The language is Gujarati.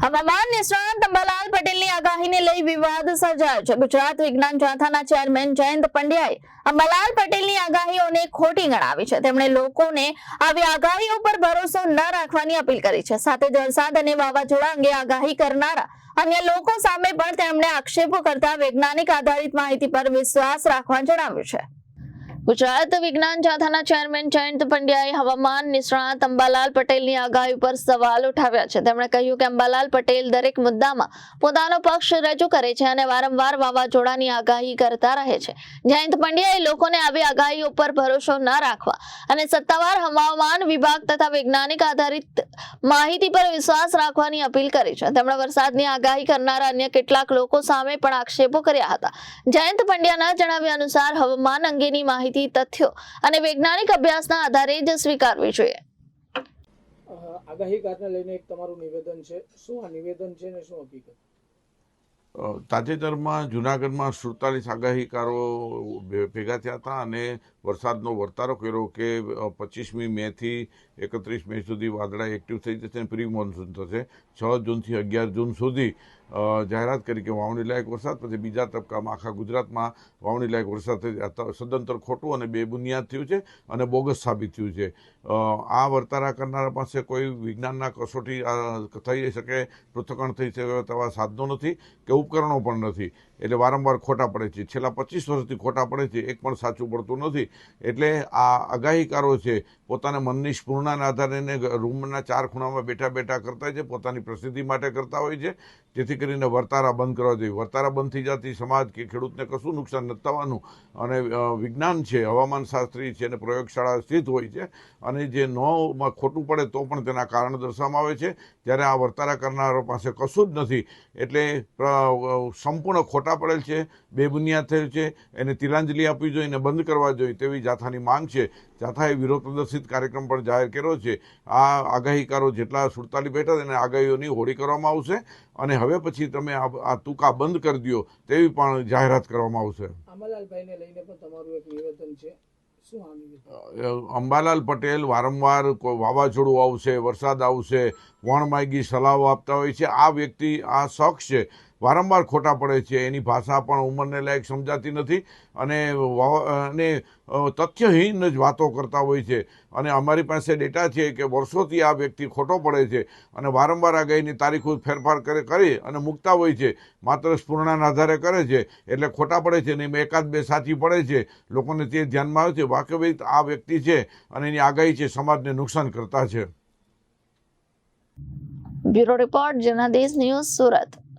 હવામાન નિષ્ણાત અંબાલાલ પટેલની આગાહીને લઈ વિવાદ સર્જાયો છે। ગુજરાત વિજ્ઞાન જાથાના ચેરમેન જયંત પંડ્યાએ અંબાલાલ પટેલની આગાહીઓને ખોટી ગણાવી છે। તેમણે લોકોને આવી આગાહીઓ પર ભરોસો ન રાખવાની અપીલ કરી છે। સાથે જ વરસાદ અને વાવાઝોડા અંગે આગાહી કરનારા અન્ય લોકો સામે પણ તેમણે આક્ષેપો કરતા વૈજ્ઞાનિક આધારિત માહિતી પર વિશ્વાસ રાખવા જણાવ્યું છે। ગુજરાત વિજ્ઞાન જાથાના ચેરમેન જયંત પંડ્યાએ હવામાન નિષ્ણાત અંબાલાલ પટેલની આગાહી પર સવાલ ઉઠાવ્યા છે। તેમણે કહ્યું કે અંબાલાલ પટેલ દરેક મુદ્દામાં પોતાનો પક્ષ રજૂ કરે છે અને વારંવાર વાવાઝોડાની આગાહી કરતા રહે છે। જયંત પંડ્યાએ લોકોને આવી આગાહીઓ પર ભરોસો ન રાખવા અને સત્તાવાર હવામાન વિભાગ તથા વૈજ્ઞાનિક આધારિત માહિતી પર વિશ્વાસ રાખવાની અપીલ કરી છે। તેમણે વરસાદની આગાહી કરનારા અન્ય કેટલાક લોકો સામે પણ આક્ષેપો કર્યા હતા। જયંત પંડ્યાના જણાવ્યા અનુસાર હવામાન અંગેની માહિતી તથ્યો અને વૈજ્ઞાનિક અભ્યાસના આધારે જ સ્વીકારવી જોઈએ। આગાહીકારને લઈને એક તમારું નિવેદન છે, શું આ નિવેદન છે ને શું હકીકત? તાજેતરમાં જૂનાગઢમાં 47 આગાહીકારો ભેગા થયા હતા અને વરસાદનો વર્તારો કર્યો કે 25મી મેથી 31 મે સુધી વાદળા એક્ટિવ થઈ જશે અને પ્રી મોન્સૂન થશે। 6 જૂનથી 11 જૂન સુધી જાહેરાત કરી કે વાવણી લાયક વરસાદ, પછી બીજા તબક્કામાં આખા ગુજરાતમાં વાવણી લાયક વરસાદ થઈ સદંતર ખોટું અને બેબુનિયાદ થયું છે અને બોગસ સાબિત થયું છે। આ વર્તારા કરનારા પાસે કોઈ વિજ્ઞાનના કસોટી થઈ શકે, પૃથ્થકરણ થઈ શકે તેવા સાધનો નથી કે ઉપકરણો પણ નથી, એટલે વારંવાર ખોટા પડે છે। છેલ્લા 25 વર્ષથી ખોટા પડે છે, એક પણ સાચું પડતું નથી। એટલે આ આગાહીકારો છે પોતાના મનની સ્ફૂર્ણાના આધારે રૂમના 4 ખૂણામાં બેઠા બેઠા કરતા છે, પોતાની પ્રસિદ્ધિ માટે કરતા હોય છે, જેથી કરીને વર્તારા બંધ કરવા જોઈએ। વર્તારા બંધ થઈ જતી સમાજ કે ખેડૂતને કશું નુકસાન નથી થવાનું અને વિજ્ઞાન છે, હવામાન શાસ્ત્રી છે અને પ્રયોગશાળા સ્થિત હોય છે અને જે નોમાં ખોટું પડે તો પણ તેના કારણ દર્શાવવામાં આવે છે, જ્યારે આ વર્તારા કરનારો પાસે કશું જ નથી। એટલે સંપૂર્ણ ખોટા પડેલ છે, બેબુનિયાદ થયેલ છે, એને તિલાંજલિ આપવી જોઈએ અને બંધ કરવા જોઈએ તેવી જાથાની માંગ છે। જાથાએ વિરોધ પ્રદર્શિત કાર્યક્રમ પણ જાહેર કર્યો છે। આ આગાહીકારો જેટલા 47 બેઠા તેને આગાહીઓની હોળી કરવામાં આવશે અને હવે પછી તમે આ ટૂંકા બંધ કરી દો તેવી પણ જાહેરાત કરવામાં આવશે। અંબાલાલભાઈને લઈને પણ તમારું એક નિવેદન છે, શું આ નિવેદન? અંબાલાલ પટેલ વારંવાર વાવાઝોડું આવશે, વરસાદ આવશે, વણમાગી સલાહો આપતા હોય છે। આ વ્યક્તિ, આ શખ્સ છે, વારંવાર ખોટા પડે છે, એની ભાષા પણ ઉંમરને લાયક સમજાતી નથી અને તથ્યહીન જ વાતો કરતા હોય છે। અને અમારી પાસે ડેટા છે કે વર્ષોથી આ વ્યક્તિ ખોટો પડે છે અને વારંવાર આગાહીની તારીખો ફેરફાર કરી અને મૂકતા હોય છે, માત્ર સ્ફૂર્ણાના આધારે કરે છે, એટલે ખોટા પડે છે અને એકાદ બે સાચી પડે છે, લોકોને તે ધ્યાનમાં આવે છે। વાસ્તવિક આ વ્યક્તિ છે અને એની આગાહી છે સમાજને નુકસાન કરતા છે। Bureau report Janadesh news, Surat.